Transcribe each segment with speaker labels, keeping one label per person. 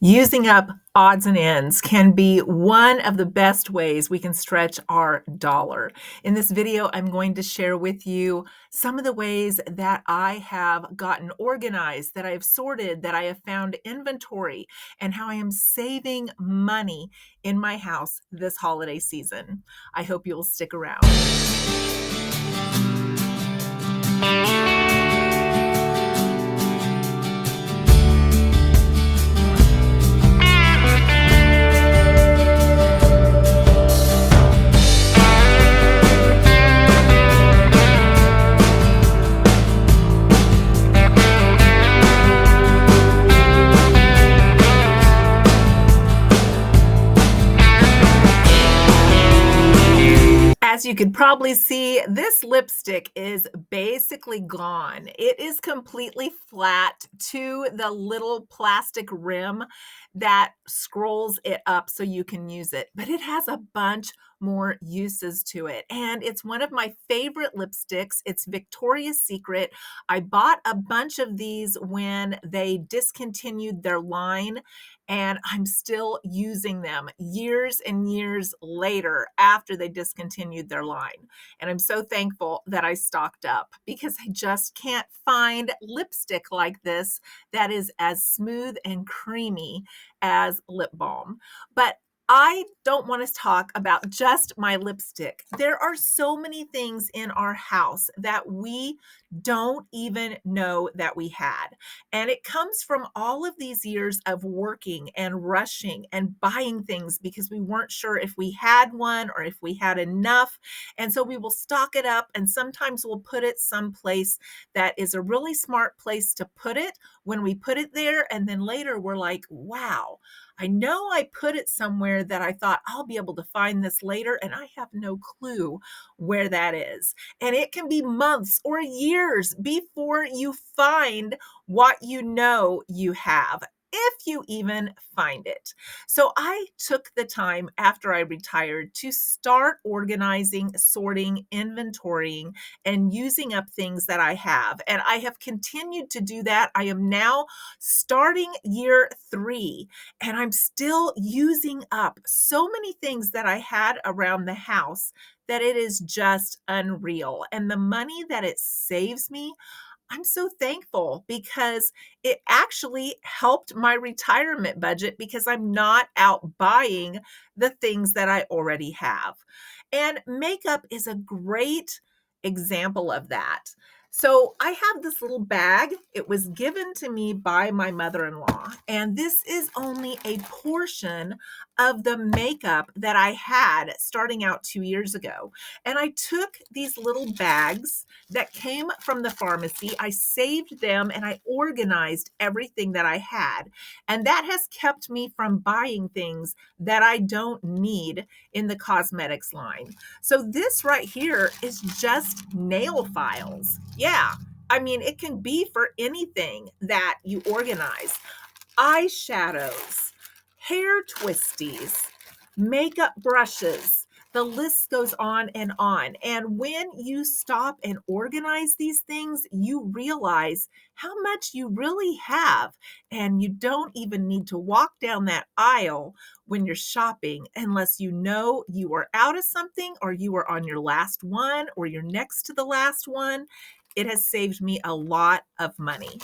Speaker 1: Using up odds and ends can be one of the best ways we can stretch our dollar. In this video, I'm going to share with you some of the ways that I have gotten organized, that I have sorted, that I have found inventory, and how I am saving money in my house this holiday season. I hope you'll stick around. As you could probably see, this lipstick is basically gone. It is completely flat to the little plastic rim that scrolls it up so you can use it, but it has a bunch more uses to it. And it's one of my favorite lipsticks. It's Victoria's Secret. I bought a bunch of these when they discontinued their line, and I'm still using them years and years later after they discontinued their line. And I'm so thankful that I stocked up because I just can't find lipstick like this that is as smooth and creamy as lip balm. But I don't want to talk about just my lipstick. There are so many things in our house that we don't even know that we had. And it comes from all of these years of working and rushing and buying things because we weren't sure if we had one or if we had enough. And so we will stock it up, and sometimes we'll put it someplace that is a really smart place to put it when we put it there. And then later we're like, wow, I know I put it somewhere that I thought I'll be able to find this later, and I have no clue where that is. And it can be months or years before you find what you know you have, if you even find it. So I took the time after I retired to start organizing, sorting, inventorying, and using up things that I have. And I have continued to do that. I am now starting year 3, and I'm still using up so many things that I had around the house that it is just unreal. And the money that it saves me, I'm so thankful because it actually helped my retirement budget because I'm not out buying the things that I already have. And makeup is a great example of that. So I have this little bag. It was given to me by my mother-in-law, and this is only a portion of the makeup that I had starting out 2 years ago. And I took these little bags that came from the pharmacy. I saved them and I organized everything that I had. And that has kept me from buying things that I don't need in the cosmetics line. So this right here is just nail files. Yeah. I mean, it can be for anything that you organize. Eyeshadows, hair twisties, makeup brushes. The list goes on and on. And when you stop and organize these things, you realize how much you really have. And you don't even need to walk down that aisle when you're shopping unless you know you are out of something, or you are on your last one, or you're next to the last one. It has saved me a lot of money.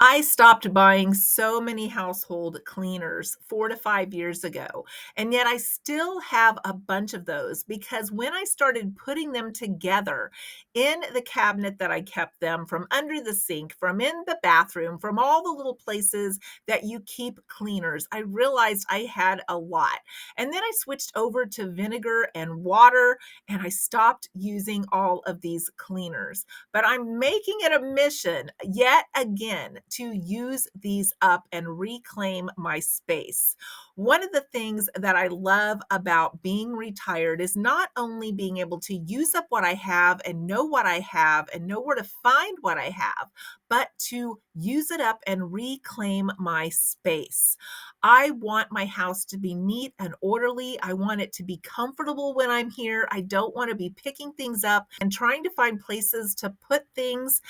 Speaker 1: I stopped buying so many household cleaners 4 to 5 years ago, and yet I still have a bunch of those because when I started putting them together in the cabinet that I kept them, from under the sink, from in the bathroom, from all the little places that you keep cleaners, I realized I had a lot. And then I switched over to vinegar and water, and I stopped using all of these cleaners. But I'm making it a mission yet again to use these up and reclaim my space. One of the things that I love about being retired is not only being able to use up what I have and know what I have and know where to find what I have, but to use it up and reclaim my space. I want my house to be neat and orderly. I want it to be comfortable when I'm here. I don't want to be picking things up and trying to find places to put things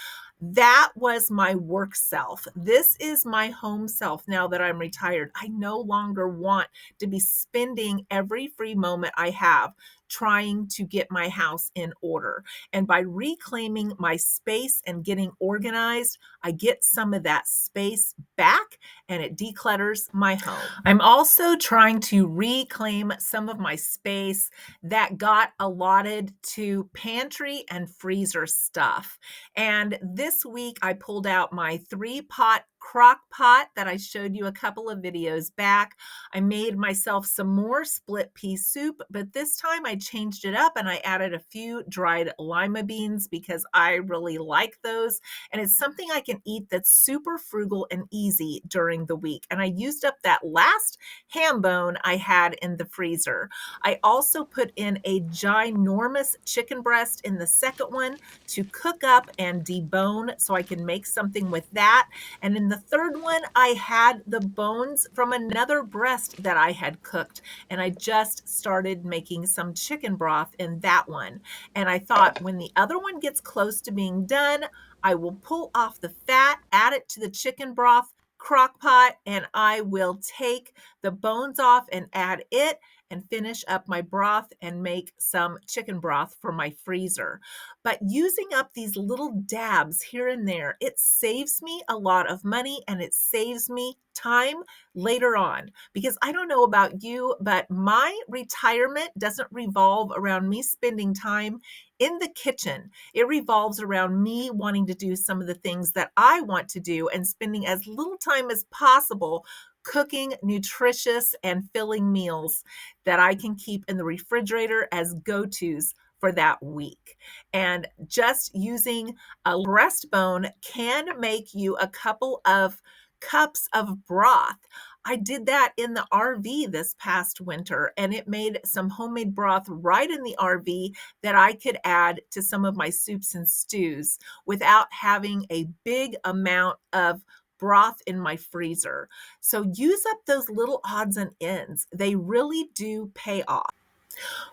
Speaker 1: That was my work self. This is my home self now that I'm retired. I no longer want to be spending every free moment I have trying to get my house in order. And by reclaiming my space and getting organized, I get some of that space back and it declutters my home. I'm also trying to reclaim some of my space that got allotted to pantry and freezer stuff. And this week I pulled out my 3-pot crock pot that I showed you a couple of videos back. I made myself some more split pea soup, but this time I changed it up and I added a few dried lima beans because I really like those. And it's something I can eat that's super frugal and easy during the week. And I used up that last ham bone I had in the freezer. I also put in a ginormous chicken breast in the second one to cook up and debone so I can make something with that. And in the third one, I had the bones from another breast that I had cooked. And I just started making some chicken broth in that one. And I thought when the other one gets close to being done, I will pull off the fat, add it to the chicken broth crock pot, and I will take the bones off and add it and finish up my broth and make some chicken broth for my freezer. But using up these little dabs here and there, it saves me a lot of money and it saves me time later on. Because I don't know about you, but my retirement doesn't revolve around me spending time in the kitchen. It revolves around me wanting to do some of the things that I want to do and spending as little time as possible cooking nutritious and filling meals that I can keep in the refrigerator as go-tos for that week. And just using a breastbone can make you a couple of cups of broth. I did that in the RV this past winter, and it made some homemade broth right in the RV that I could add to some of my soups and stews without having a big amount of broth in my freezer. So use up those little odds and ends. They really do pay off.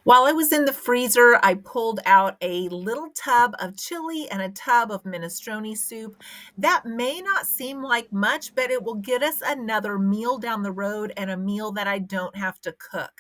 Speaker 1: While I was in the freezer, I pulled out a little tub of chili and a tub of minestrone soup. That may not seem like much, but it will get us another meal down the road and a meal that I don't have to cook.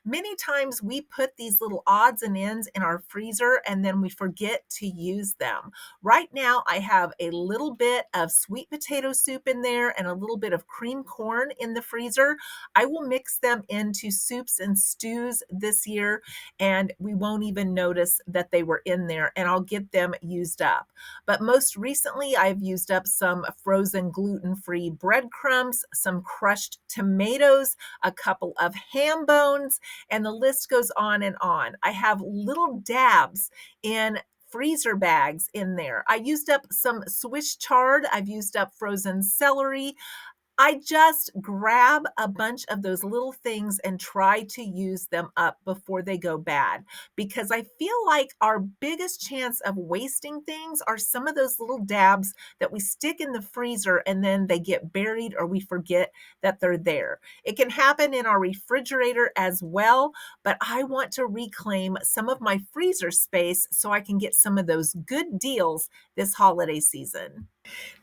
Speaker 1: Many times we put these little odds and ends in our freezer and then we forget to use them. Right now, I have a little bit of sweet potato soup in there and a little bit of cream corn in the freezer. I will mix them into soups and stews this year and we won't even notice that they were in there and I'll get them used up. But most recently, I've used up some frozen gluten-free breadcrumbs, some crushed tomatoes, a couple of ham bones, and the list goes on and on. I have little dabs in freezer bags in there. I used up some Swiss chard. I've used up frozen celery. I just grab a bunch of those little things and try to use them up before they go bad because I feel like our biggest chance of wasting things are some of those little dabs that we stick in the freezer and then they get buried or we forget that they're there. It can happen in our refrigerator as well, but I want to reclaim some of my freezer space so I can get some of those good deals this holiday season.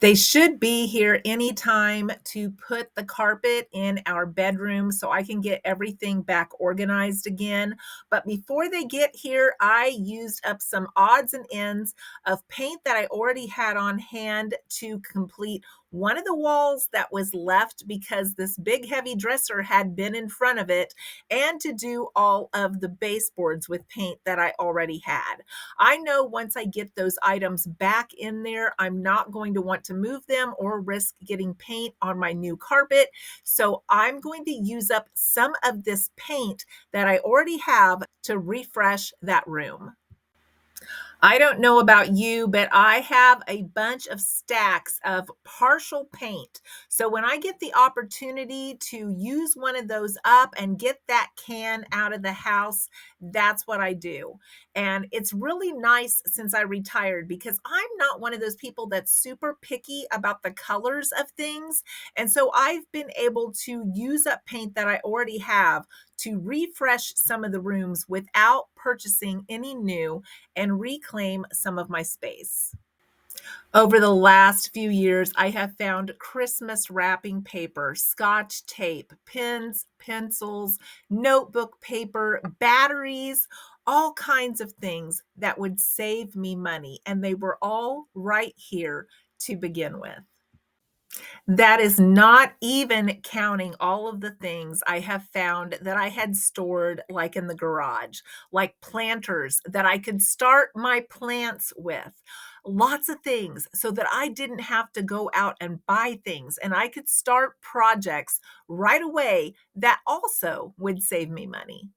Speaker 1: They should be here anytime to put the carpet in our bedroom so I can get everything back organized again. But before they get here, I used up some odds and ends of paint that I already had on hand to complete one of the walls that was left because this big heavy dresser had been in front of it, and to do all of the baseboards with paint that I already had. I know once I get those items back in there, I'm not going to want to move them or risk getting paint on my new carpet. So I'm going to use up some of this paint that I already have to refresh that room. I don't know about you, but I have a bunch of stacks of partial paint. So when I get the opportunity to use one of those up and get that can out of the house, that's what I do. And it's really nice since I retired because I'm not one of those people that's super picky about the colors of things. And so I've been able to use up paint that I already have to refresh some of the rooms without purchasing any new and reclaim some of my space. Over the last few years, I have found Christmas wrapping paper, scotch tape, pens, pencils, notebook paper, batteries, all kinds of things that would save me money. And they were all right here to begin with. That is not even counting all of the things I have found that I had stored, like in the garage, like planters that I could start my plants with. Lots of things so that I didn't have to go out and buy things and I could start projects right away that also would save me money.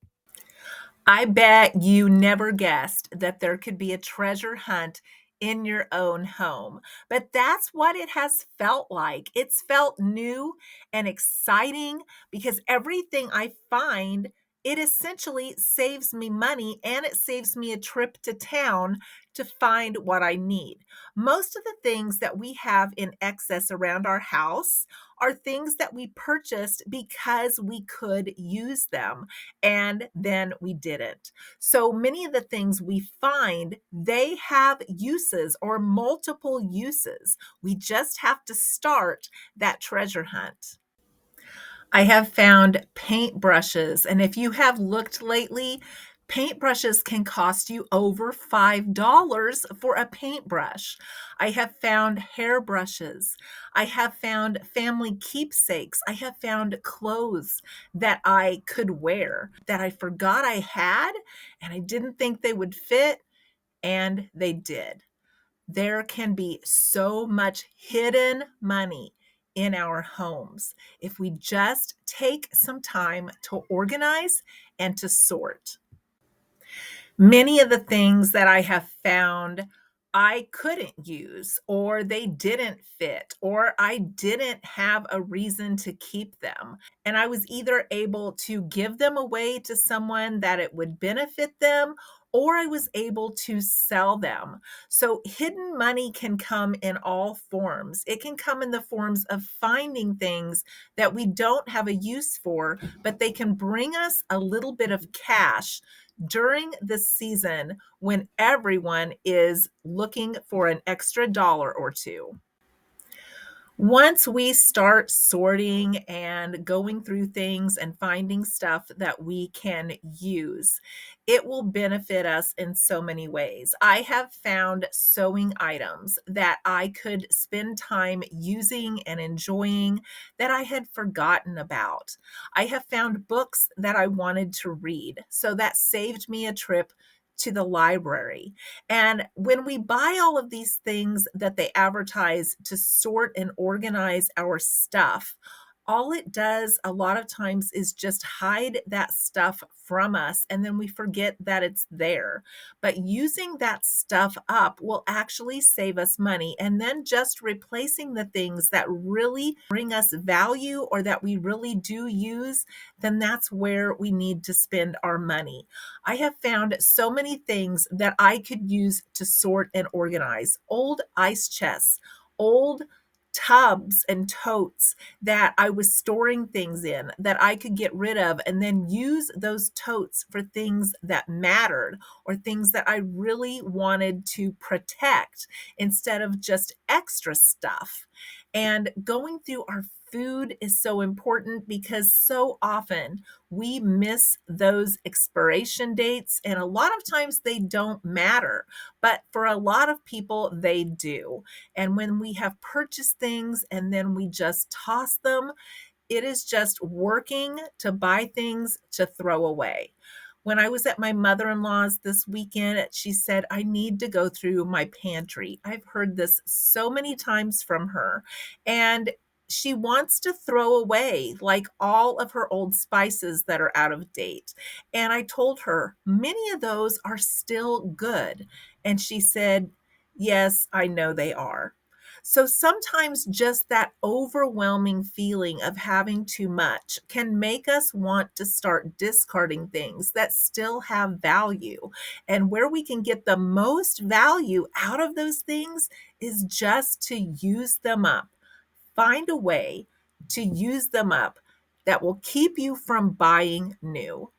Speaker 1: I bet you never guessed that there could be a treasure hunt in your own home, but that's what it has felt like. It's felt new and exciting because everything I find, it essentially saves me money and it saves me a trip to town to find what I need. Most of the things that we have in excess around our house are things that we purchased because we could use them and then we didn't. So many of the things we find, they have uses or multiple uses. We just have to start that treasure hunt. I have found paintbrushes, and if you have looked lately, paintbrushes can cost you over $5 for a paintbrush. I have found hairbrushes. I have found family keepsakes. I have found clothes that I could wear that I forgot I had, and I didn't think they would fit, and they did. There can be so much hidden money in our homes if we just take some time to organize and to sort. Many of the things that I have found I couldn't use, or they didn't fit, or I didn't have a reason to keep them. And I was either able to give them away to someone that it would benefit them, or I was able to sell them. So hidden money can come in all forms. It can come in the forms of finding things that we don't have a use for, but they can bring us a little bit of cash during the season when everyone is looking for an extra dollar or two. Once we start sorting and going through things and finding stuff that we can use, it will benefit us in so many ways. I have found sewing items that I could spend time using and enjoying that I had forgotten about. I have found books that I wanted to read, so that saved me a trip to the library. And when we buy all of these things that they advertise to sort and organize our stuff, all it does a lot of times is just hide that stuff from us, and then we forget that it's there. But using that stuff up will actually save us money. And then just replacing the things that really bring us value or that we really do use, then that's where we need to spend our money. I have found so many things that I could use to sort and organize. Old ice chests, old tubs and totes that I was storing things in that I could get rid of and then use those totes for things that mattered or things that I really wanted to protect instead of just extra stuff. And going through our food is so important because so often we miss those expiration dates, and a lot of times they don't matter, but for a lot of people, they do. And when we have purchased things and then we just toss them, it is just working to buy things to throw away. When I was at my mother in law's this weekend, she said, I need to go through my pantry. I've heard this so many times from her. And she wants to throw away like all of her old spices that are out of date. And I told her, many of those are still good. And she said, yes, I know they are. So sometimes just that overwhelming feeling of having too much can make us want to start discarding things that still have value. And where we can get the most value out of those things is just to use them up. Find a way to use them up that will keep you from buying new.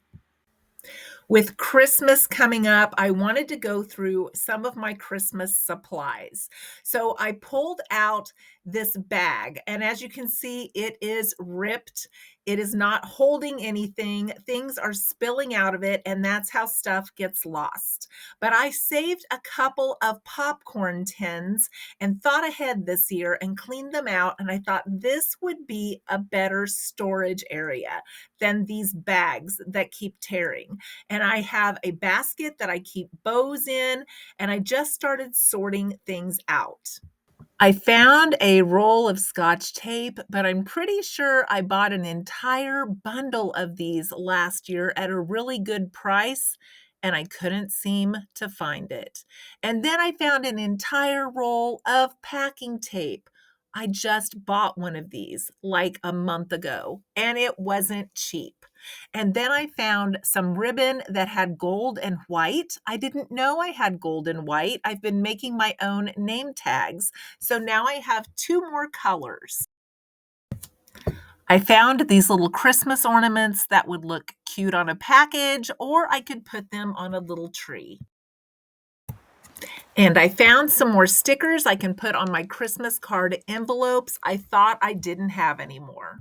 Speaker 1: With Christmas coming up, I wanted to go through some of my Christmas supplies. So I pulled out this bag, and as you can see, it is ripped. It is not holding anything. Things are spilling out of it, and that's how stuff gets lost. But I saved a couple of popcorn tins and thought ahead this year and cleaned them out. And I thought this would be a better storage area than these bags that keep tearing. And I have a basket that I keep bows in, and I just started sorting things out. I found a roll of Scotch tape, but I'm pretty sure I bought an entire bundle of these last year at a really good price, and I couldn't seem to find it. And then I found an entire roll of packing tape. I just bought one of these like a month ago, and it wasn't cheap. And then I found some ribbon that had gold and white. I didn't know I had gold and white. I've been making my own name tags. So now I have two more colors. I found these little Christmas ornaments that would look cute on a package, or I could put them on a little tree. And I found some more stickers I can put on my Christmas card envelopes. I thought I didn't have any more.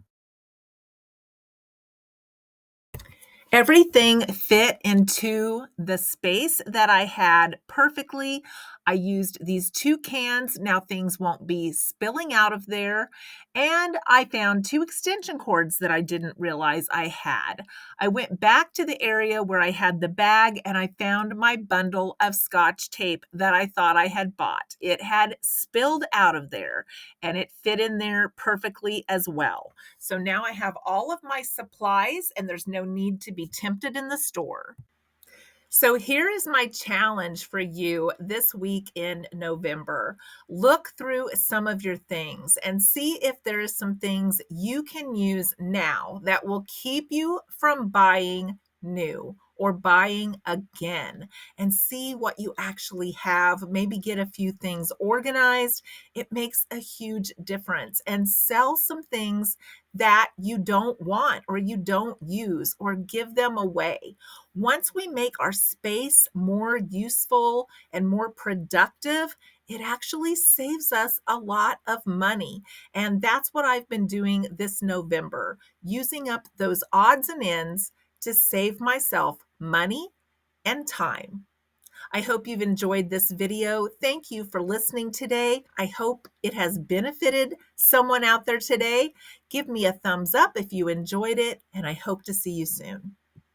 Speaker 1: Everything fit into the space that I had perfectly. I used these 2 cans. Now things won't be spilling out of there. And I found 2 extension cords that I didn't realize I had. I went back to the area where I had the bag and I found my bundle of Scotch tape that I thought I had bought. It had spilled out of there and it fit in there perfectly as well. So now I have all of my supplies and there's no need to be tempted in the store. So here is my challenge for you this week in November. Look through some of your things and see if there is some things you can use now that will keep you from buying new or buying again, and see what you actually have. Maybe get a few things organized. It makes a huge difference. And sell some things that you don't want or you don't use, or give them away. Once we make our space more useful and more productive, it actually saves us a lot of money. And that's what I've been doing this November, using up those odds and ends to save myself money and time. I hope you've enjoyed this video. Thank you for listening today. I hope it has benefited someone out there today. Give me a thumbs up if you enjoyed it, and I hope to see you soon.